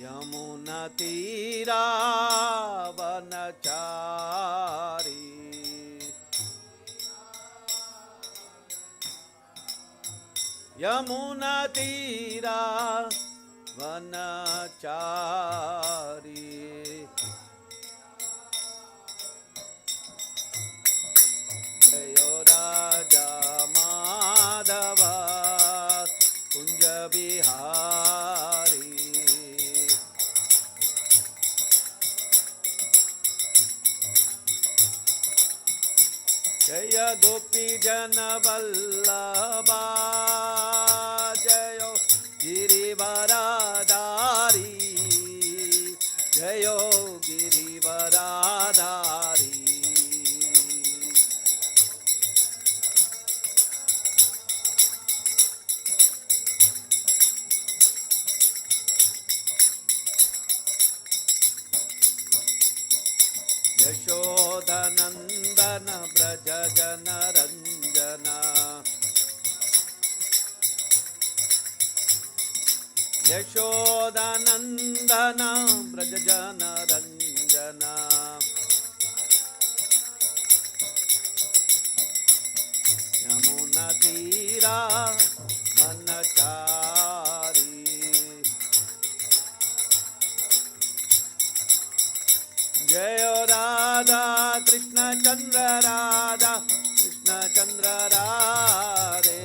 यमुना तीरावनचारी यमुना तीरावनचारी जयो राजा माधव कुंज बिहारी जय गोपी जन वल्लभा जयो गिरिवराधारी जयो गिरिवराधारी यशोदनंदन ब्रज जन रंजना यशोदनंदन ब्रज जन रंजना यमुना तीरा वनचारी जय राधा कृष्ण चंद्र राधा कृष्ण चंद्र राधे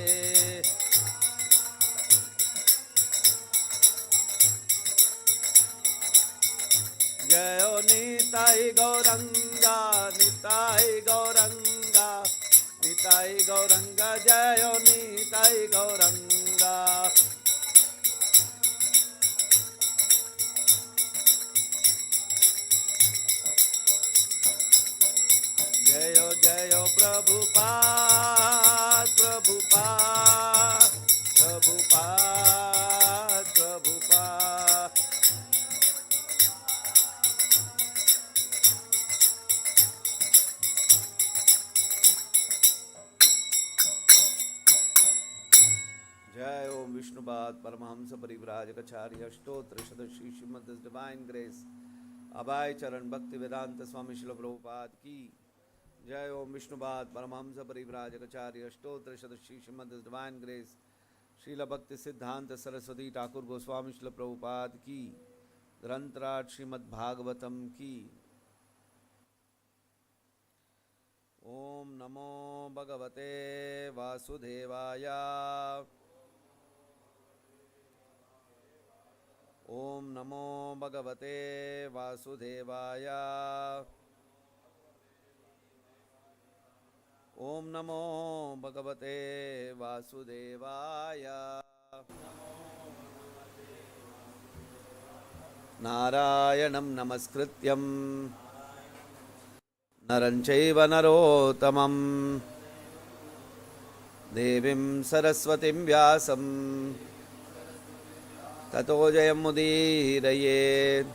जय निताई गौरंगा निताई गौरंगा निताई गौरंगा जय निताई गौरंगा जय जय प्रभुपाद प्रभुपाद प्रभुपाद प्रभुपाद जय ओम विष्णुपाद परमहंस परिव्राजकाचार्य अष्टोत्तर शतश्री श्रीमद डिवाइन ग्रेस अभय चरण भक्ति वेदांत स्वामी श्रील प्रभुपाद की जय ओम विष्णुपाद परमहंस परिव्राजकाचार्य अष्टोत्तर शतश्री श्रीमद डिवाइन ग्रेस श्रील भक्ति सिद्धांत सरस्वती ठाकुर गोस्वामी श्रील प्रभुपाद की ग्रंथराज श्रीमद् भागवतम की। ओम नमो भगवते वासुदेवाय ओम नमो भगवते वासुदेवाय ओम नमो भगवते वासुदेवाय नारायणं नमस्कृत्यं नरं चैव नरोत्तमं देवीं सरस्वतीं व्यासं ततो जयमुदीरयेत्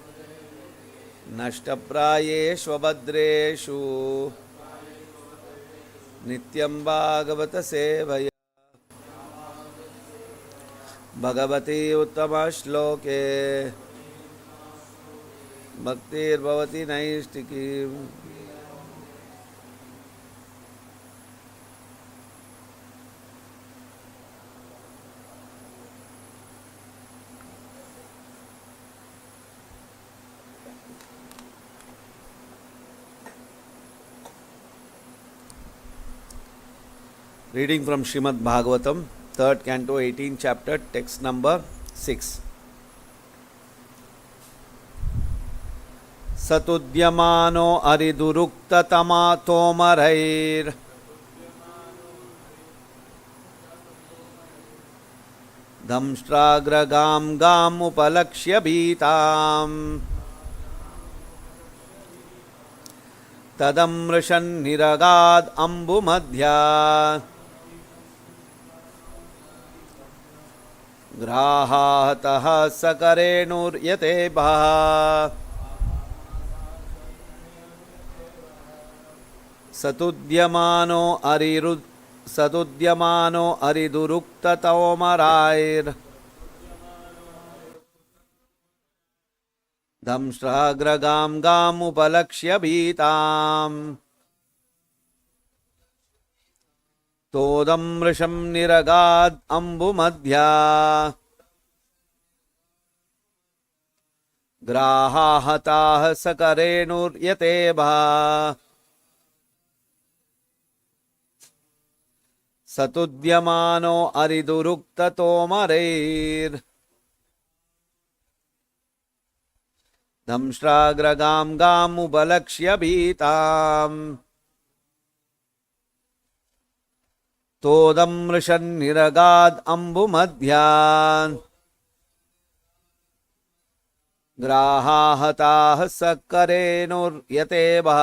नष्टप्रायेष्वभद्रेषु नित्यं भागवत सेवया Bhagwati उत्तमश्लोके भक्तिर्भवति नैष्टिकी। Reading from Srimad Bhagavatam, 3rd Canto, 18th chapter, text number 6. Satudyamano ariduruktatamatomarair damshragragam gam upalakshya bhitam tadamrishan niragad ambumadhya ग्राहातः सकरेणुर्यते भः सतुद्यमानो अरिरुत् सदुद्यमानो अरिदुरुक्ततोमरायैर् दंष्ट्राग्रगां गामुपलक्ष्य भीताम् तोदमृशं निरगाद् अम्बुमध्या ग्राहाहताः सकरेणुर्यतेभा सतुद्यमानो अरिदुरुक्ततोमरैर् दंष्ट्राग्रगां गामुपलक्ष्य भीताम् तोदमृशन्निरगाद् अम्बुमध्यान् ग्राहाहताः सकरेणुर्यतेभः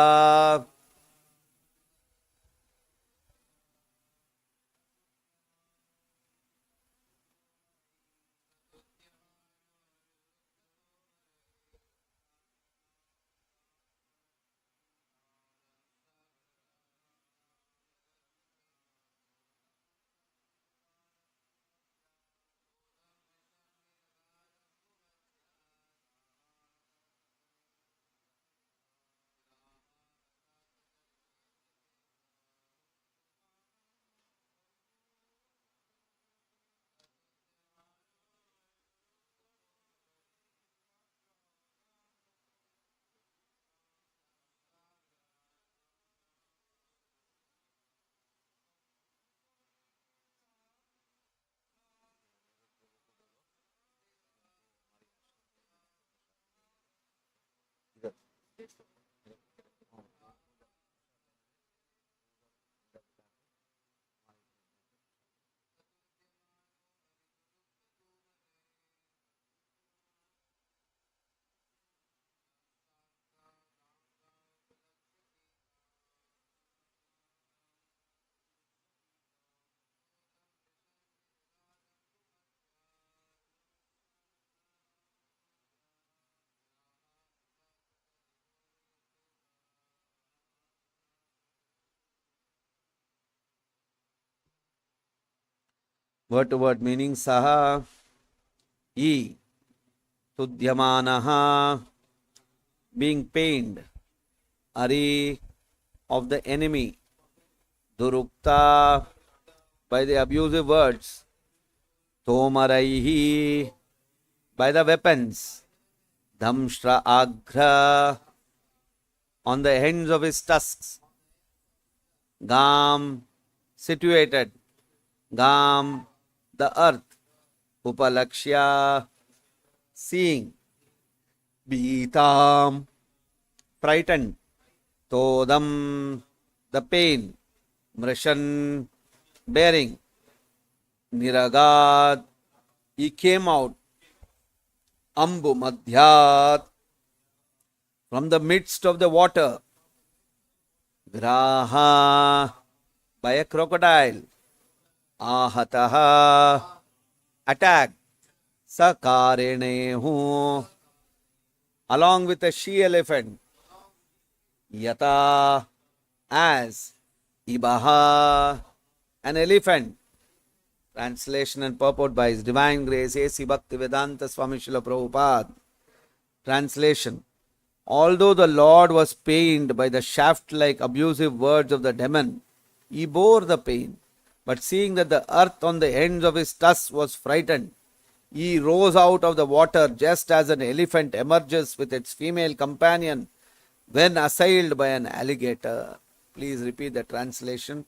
Word to word meaning Saha E Tudyamanaha being pained, Ari of the enemy, Durukta by the abusive words, Tomaraihi by the weapons, Dhamshra Agra on the ends of his tusks, Gam situated, Gam the earth, Upalakshya seeing, Bhitam frightened, Todam the pain, Mrishan bearing, Niragad he came out, Ambu Madhyat from the midst of the water, Graha by a crocodile, Ahataha attacked, Sakarenehu along with a she elephant, Yata as, Ibaha an elephant. Translation and purport by His Divine Grace A.C. Bhaktivedanta Swami Srila Prabhupada. Translation: although the Lord was pained by the shaft-like abusive words of the demon, he bore the pain. But seeing that the earth on the ends of his tusks was frightened, he rose out of the water just as an elephant emerges with its female companion when assailed by an alligator. Please repeat the translation.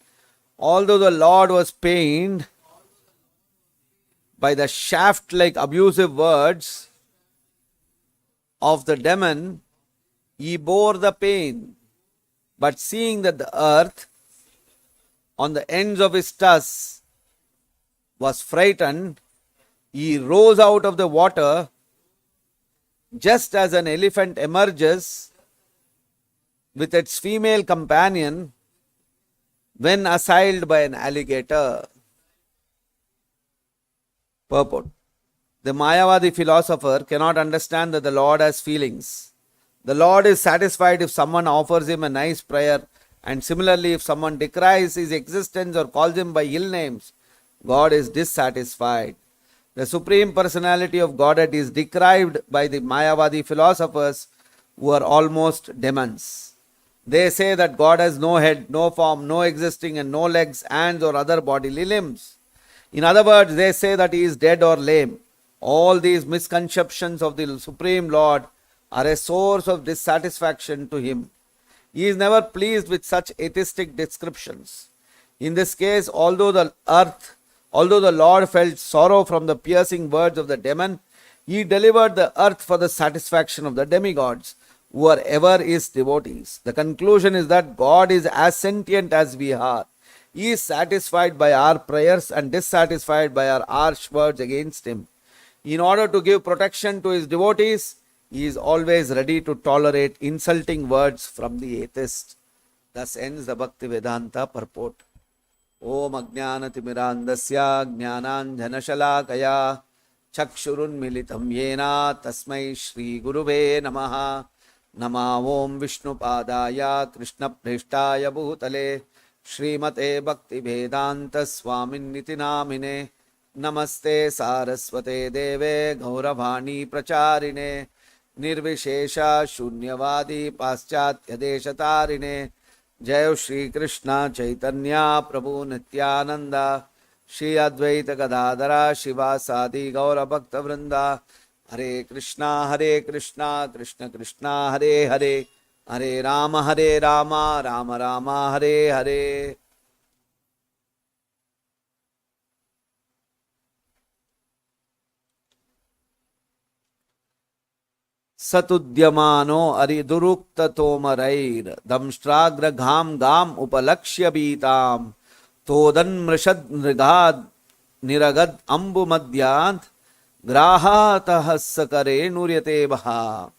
Although the Lord was pained by the shaft-like abusive words of the demon, he bore the pain. But seeing that the earth on the ends of his tusks was frightened, he rose out of the water just as an elephant emerges with its female companion when assailed by an alligator. Purport: the Mayavadi philosopher cannot understand that the Lord has feelings. The Lord is satisfied if someone offers him a nice prayer And similarly, if someone decries his existence or calls him by ill names, God is dissatisfied. The Supreme Personality of Godhead is decried by the Mayavadi philosophers who are almost demons. They say that God has no head, no form, no existing, and no legs, hands, or other bodily limbs. In other words, they say that he is dead or lame. All these misconceptions of the Supreme Lord are a source of dissatisfaction to him. He is never pleased with such atheistic descriptions. In this case, although the Lord felt sorrow from the piercing words of the demon, he delivered the earth for the satisfaction of the demigods, who are ever his devotees. The conclusion is that God is as sentient as we are. He is satisfied by our prayers and dissatisfied by our harsh words against him. In order to give protection to his devotees, he is always ready to tolerate insulting words from the atheist. Thus ends the Bhakti Vedanta purport. Om Ajnanatimirandasya Jnananjanashalakaya Chakshurunmilitam Yena Tasmai Shri Guruve Namaha. Nama Om Vishnupadaya Krishna Preshtaya Bhutale Srimate Bhakti Vedanta Swamin Niti Namine. Namaste Saraswate Deve Gauravani Pracharine Nirvishesha Shunyavadi Paschatya Deshatarine. Jai Shri Krishna Chaitanya Prabhu Nityananda Shri Advaita Gadadara Shiva Sadi Gaura Bhakta Vrinda. Hare Krishna Krishna Krishna Hare Hare Hare Rama Rama Rama Hare Hare. Satudyamano aridurukta tomarair damshtragra gham gam upalakshya beetam todan mrishad nrigad niragad ambu madhyant grahatahasakare nuryate baha.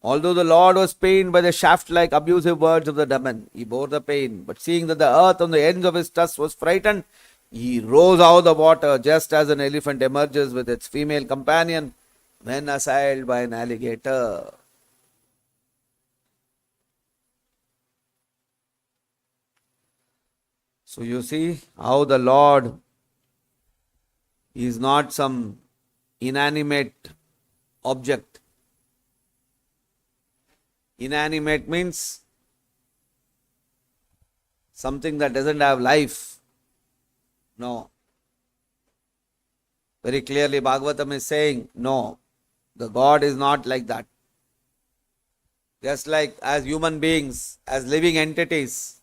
Although the Lord was pained by the shaft-like abusive words of the demon, he bore the pain. But seeing that the earth on the ends of his tusks was frightened, he rose out of the water just as an elephant emerges with its female companion when assailed by an alligator. So you see how the Lord is not some inanimate object. Inanimate means something that doesn't have life. No. Very clearly Bhagavatam is saying, no, the God is not like that. Just like as human beings, as living entities,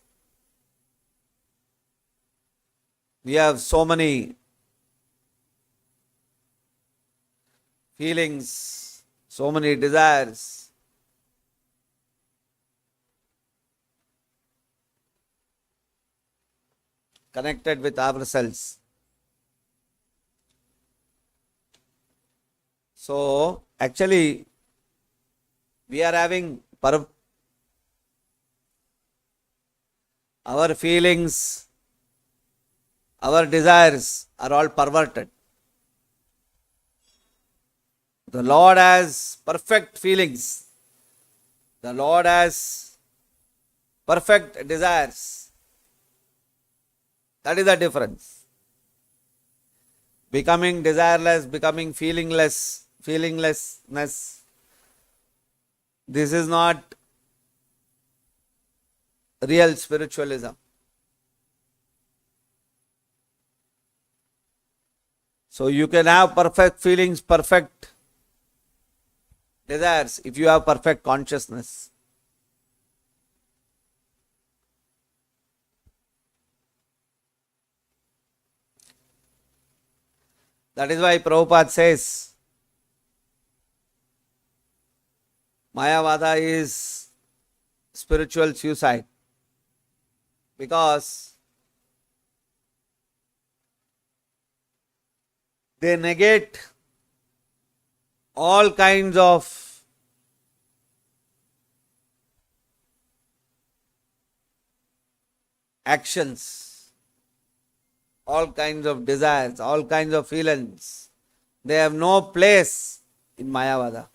we have so many feelings, so many desires. Connected with ourselves. So, actually, we are having our feelings, our desires are all perverted. The Lord has perfect feelings. The Lord has perfect desires. That is the difference. Becoming desireless, becoming feelinglessness. This is not real spiritualism. So you can have perfect feelings, perfect desires if you have perfect consciousness. That is why Prabhupada says, Mayavada is spiritual suicide, because they negate all kinds of actions, all kinds of desires, all kinds of feelings. They have no place in Mayavada.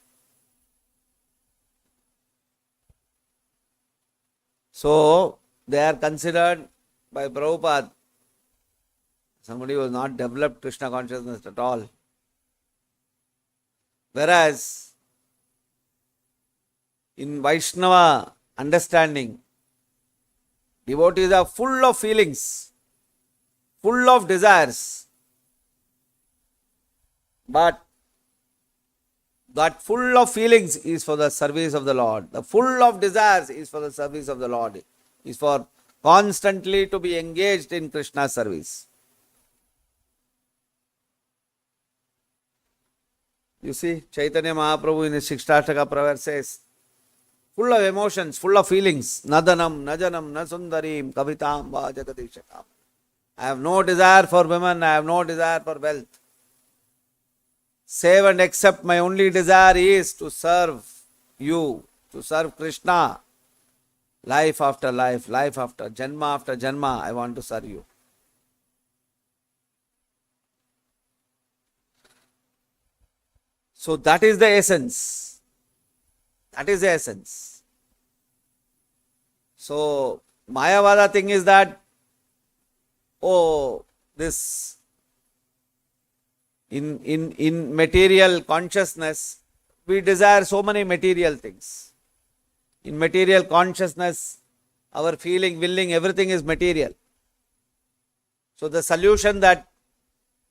So, they are considered by Prabhupada somebody who has not developed Krishna consciousness at all. Whereas in Vaishnava understanding, devotees are full of feelings, full of desires, but that full of feelings is for the service of the Lord. The full of desires is for the service of the Lord, is for constantly to be engaged in Krishna's service. You see, Chaitanya Mahaprabhu in his Shikstashtaka prayer says, full of emotions, full of feelings. Nadanam, najanam, nasundarim, kavitam, va jagadishakam. I have no desire for women, I have no desire for wealth. Save and accept, my only desire is to serve you, to serve Krishna. Life after life, life after janma, I want to serve you. So that is the essence. That is the essence. So Mayavada thing is that, this in material consciousness, we desire so many material things. In material consciousness, our feeling, willing, everything is material. So the solution that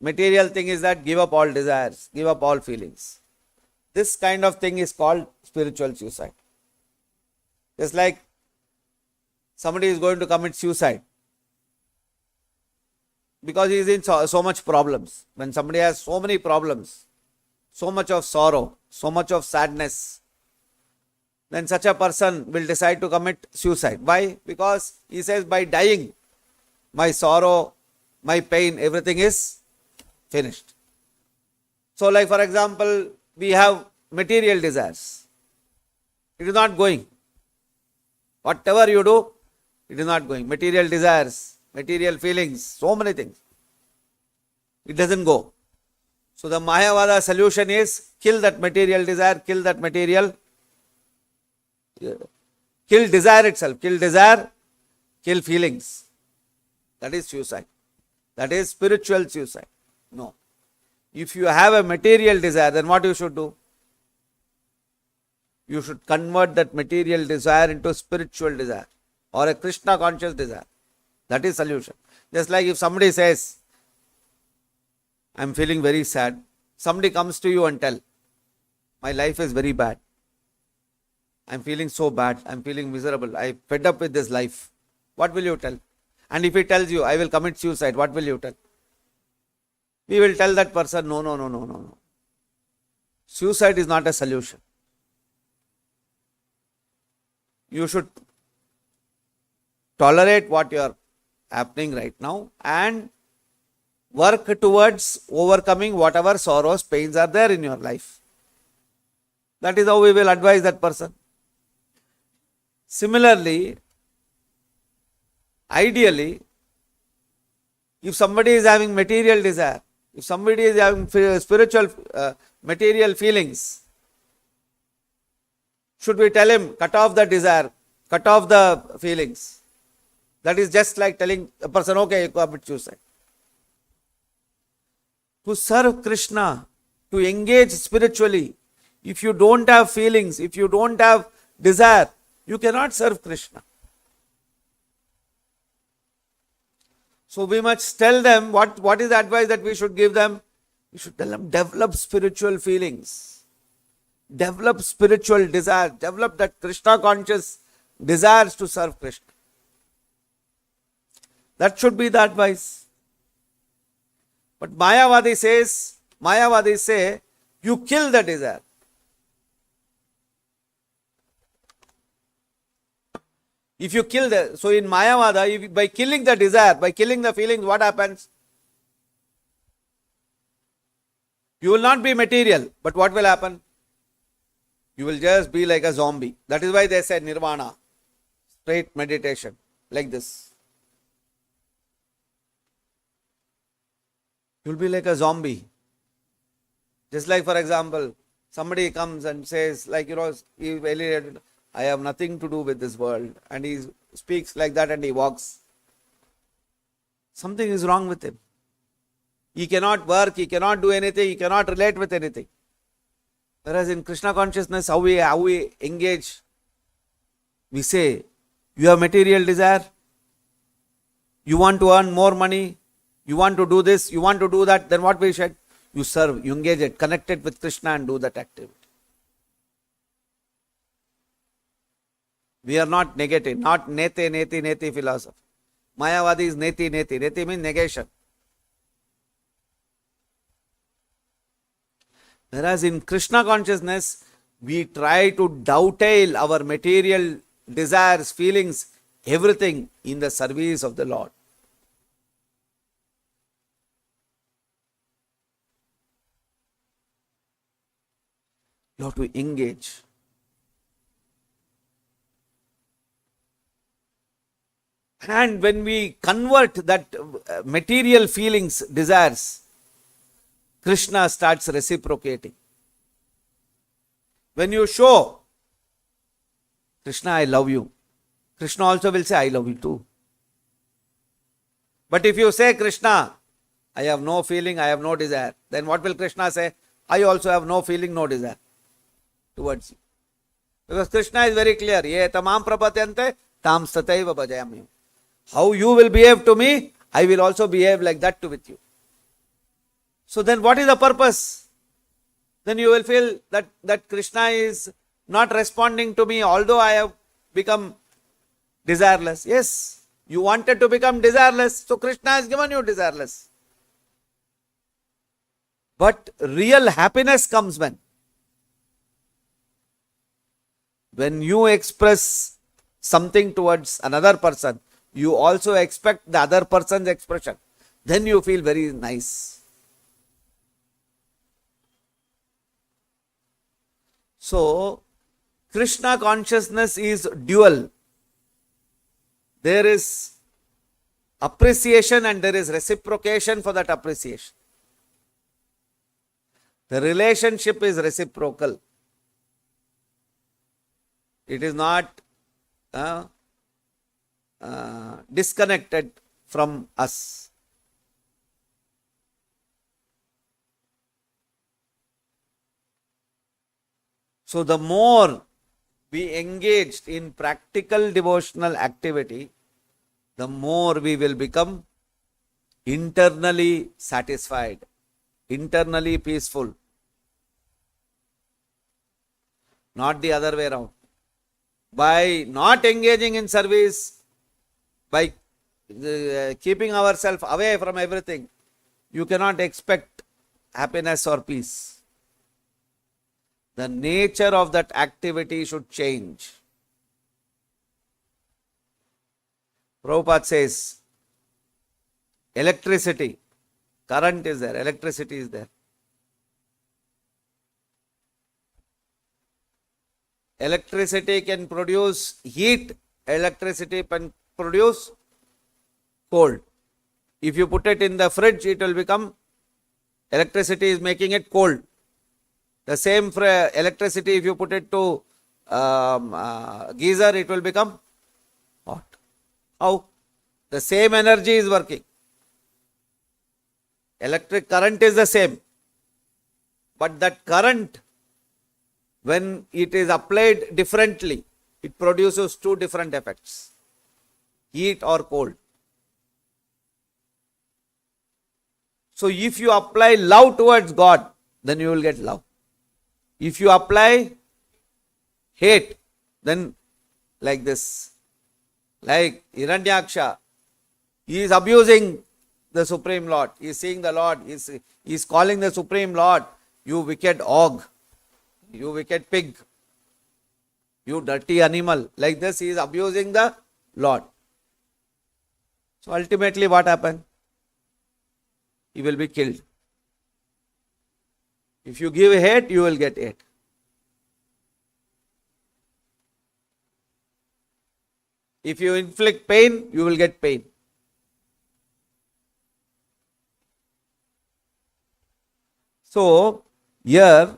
material thing is that give up all desires, give up all feelings. This kind of thing is called spiritual suicide. Just like somebody is going to commit suicide because he is in so much problems. When somebody has so many problems, so much of sorrow, so much of sadness, then such a person will decide to commit suicide. Why? Because he says, by dying, my sorrow, my pain, everything is finished. So like for example, we have material desires. It is not going. Whatever you do, it is not going. Material desires, material feelings, so many things. It doesn't go. So the Mayavada solution is kill that material desire, kill that material, kill desire itself, kill desire, kill feelings. That is suicide. That is spiritual suicide. No. If you have a material desire, then what you should do? You should convert that material desire into spiritual desire or a Krishna conscious desire. That is solution. Just like if somebody says, I am feeling very sad. Somebody comes to you and tell, my life is very bad. I am feeling so bad. I am feeling miserable. I am fed up with this life. What will you tell? And if he tells you, I will commit suicide, what will you tell? We will tell that person, no. Suicide is not a solution. You should tolerate what you are happening right now and work towards overcoming whatever sorrows, pains are there in your life. That is how we will advise that person. Similarly, ideally, if somebody is having material desire, if somebody is having spiritual material feelings, should we tell him, cut off the desire, cut off the feelings? That is just like telling a person, okay, you commit suicide. To serve Krishna, to engage spiritually, if you don't have feelings, if you don't have desire, you cannot serve Krishna. So we must tell them, what is the advice that we should give them? We should tell them, develop spiritual feelings. Develop spiritual desire. Develop that Krishna conscious desires to serve Krishna. That should be the advice. But Mayavadis say, you kill the desire. If you kill so in Mayavada, by killing the desire, by killing the feelings, what happens? You will not be material, but what will happen? You will just be like a zombie. That is why they say nirvana, straight meditation, like this. You will be like a zombie. Just like, for example, somebody comes and says, like, I have nothing to do with this world. And he speaks like that and he walks. Something is wrong with him. He cannot work, he cannot do anything, he cannot relate with anything. Whereas in Krishna consciousness, how we engage, we say, you have material desire, you want to earn more money, you want to do this, you want to do that, then what we said? You serve, you engage it, connect it with Krishna and do that activity. We are not negative, not neti philosophy. Mayavadi is neti. Neti means negation. Whereas in Krishna consciousness, we try to dovetail our material desires, feelings, everything in the service of the Lord. You have to engage. And when we convert that material feelings, desires, Krishna starts reciprocating. When you show, Krishna, I love you, Krishna also will say, I love you too. But if you say, Krishna, I have no feeling, I have no desire, then what will Krishna say? I also have no feeling, no desire towards you. Because Krishna is very clear, ye tamam prapatyante tam sataiva bhajayami. How you will behave to me, I will also behave like that with you. So then what is the purpose? Then you will feel that Krishna is not responding to me, although I have become desireless. Yes, you wanted to become desireless, so Krishna has given you desireless. But real happiness comes when you express something towards another person, you also expect the other person's expression. Then you feel very nice. So, Krishna consciousness is dual. There is appreciation and there is reciprocation for that appreciation. The relationship is reciprocal. It is not disconnected from us. So the more we engaged in practical devotional activity, the more we will become internally satisfied, internally peaceful. Not the other way around. By not engaging in service, by keeping ourselves away from everything, you cannot expect happiness or peace. The nature of that activity should change. Prabhupada says, electricity, current is there, electricity is there. Electricity can produce heat, electricity can produce cold. If you put it in the fridge, it will become, electricity is making it cold. The same for electricity, if you put it to geyser, it will become hot. How? The same energy is working. Electric current is the same. But that current, when it is applied differently, it produces two different effects. Heat or cold. So if you apply love towards God, then you will get love. If you apply hate, then like this, like Hiranyaksha, he is abusing the Supreme Lord. He is seeing the Lord, he is calling the Supreme Lord, you wicked hog, you wicked pig, you dirty animal. Like this, he is abusing the Lord. So ultimately what happened? He will be killed. If you give hate, you will get hate. If you inflict pain, you will get pain. So, here,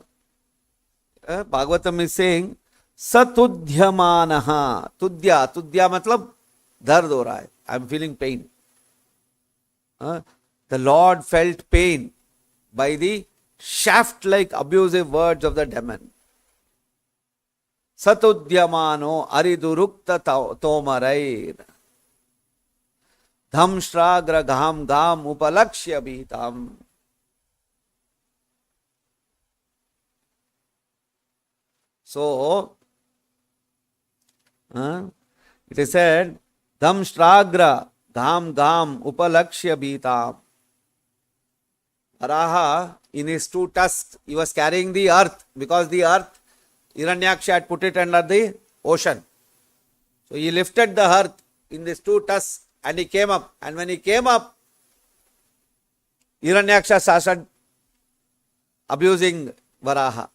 Bhagavatam is saying, सतुध्यमानः, तुद्या, तुद्या मतलब दर्द हो रहा है, I am feeling pen. The Lord felt pain by the shaft-like abusive words of the demon. Satudyamano aridurukta tomarair dham shragra gham gham upalakshya bhitam. So, it is said, dham shragra gham gham upalakshya bhitam. Varaha, in his two tusks, he was carrying the earth, because the earth, Hiranyaksha had put it under the ocean. So he lifted the earth in these two tusks and he came up. And when he came up, Hiranyaksha started abusing Varaha.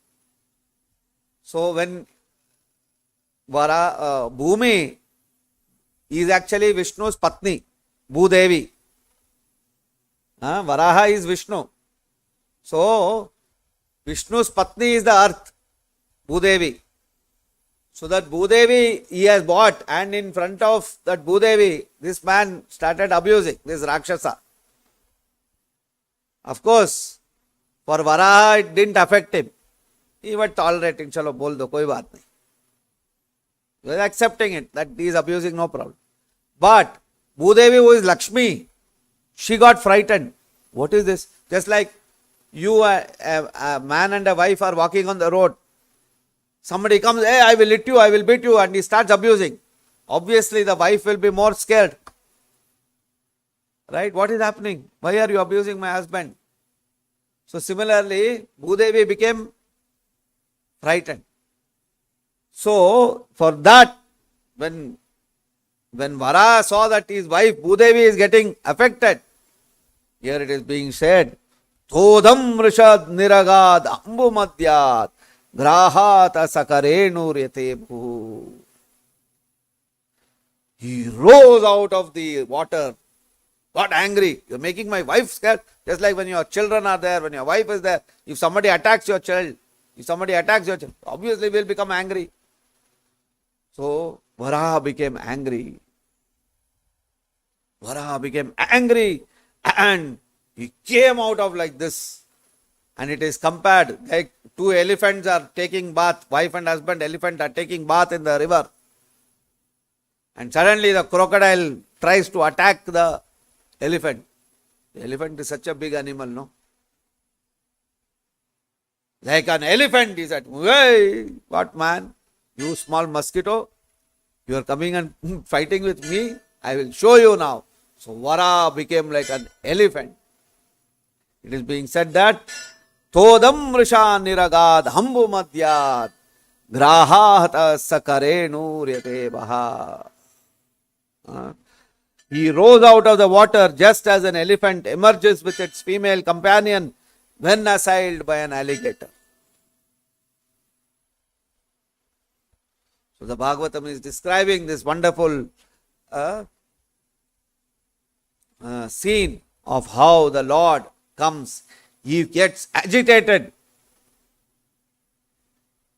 So when Bhumi is actually Vishnu's Patni, Bhudevi. Varaha is Vishnu. So, Vishnu's Patni is the earth, Bhudevi. So that Bhudevi he has bought, and in front of that Bhudevi, this man started abusing this Rakshasa. Of course, for Varaha it didn't affect him. He was tolerating, chalo bol do, koi baat nahi. He was accepting it, that he is abusing, no problem. But Bhudevi, who is Lakshmi, she got frightened. What is this? Just like you, a man and a wife are walking on the road. Somebody comes, hey, I will hit you, I will beat you, and he starts abusing. Obviously, the wife will be more scared. Right? What is happening? Why are you abusing my husband? So similarly, Bhudevi became frightened. So, for that, when Vara saw that his wife Bhudevi is getting affected, here it is being said, Thodam Rishad Niragad Ambu Madhyat Grahata Sakarenu Ryatebu. He rose out of the water, got angry. You're making my wife scared. Just like when your children are there, when your wife is there, if somebody attacks your child, obviously will become angry. So Varaha became angry. And he came out of like this. And it is compared like two elephants are taking bath, wife and husband elephant are taking bath in the river. And suddenly the crocodile tries to attack the elephant. The elephant is such a big animal, no? Like an elephant, he said, hey, what man? You small mosquito, you are coming and fighting with me? I will show you now. So Vara became like an elephant. It is being said that Todam Risha Niragad Hambu Madhyat Grahata Sakarenu Ryatebaha. He rose out of the water just as an elephant emerges with its female companion when assailed by an alligator. So the Bhagavatam is describing this wonderful scene of how the Lord comes. He gets agitated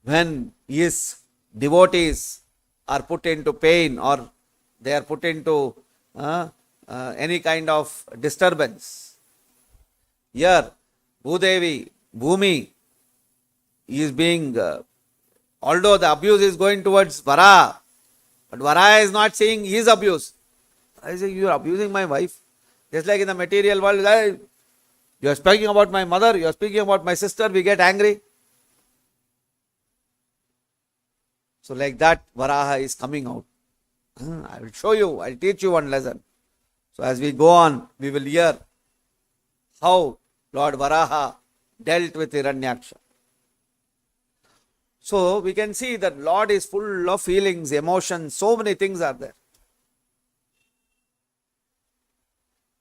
when his devotees are put into pain or they are put into any kind of disturbance. Here, Bhumi is being, although the abuse is going towards Vara, but Vara is not seeing his abuse. I say, you are abusing my wife. Just like in the material world, you are speaking about my mother, you are speaking about my sister, we get angry. So like that, Varaha is coming out. I will show you, I will teach you one lesson. So as we go on, we will hear how Lord Varaha dealt with Hiranyaksha. So we can see that Lord is full of feelings, emotions, so many things are there.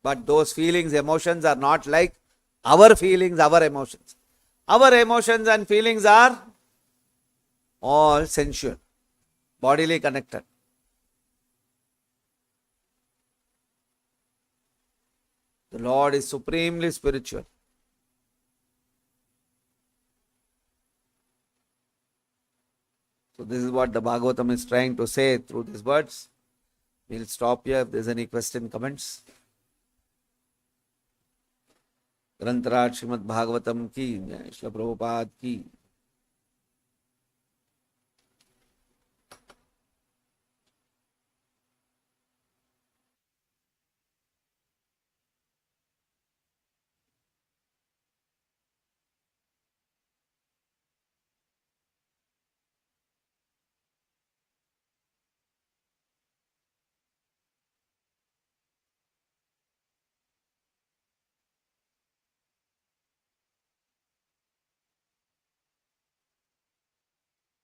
But those feelings, emotions are not like our feelings, our emotions. Our emotions and feelings are all sensual, bodily connected. The Lord is supremely spiritual. So this is what the Bhagavatam is trying to say through these words. We'll stop here if there's any question, comments. Granthraj Shrimad Bhagavatam की जय, श्रील प्रभुपाद की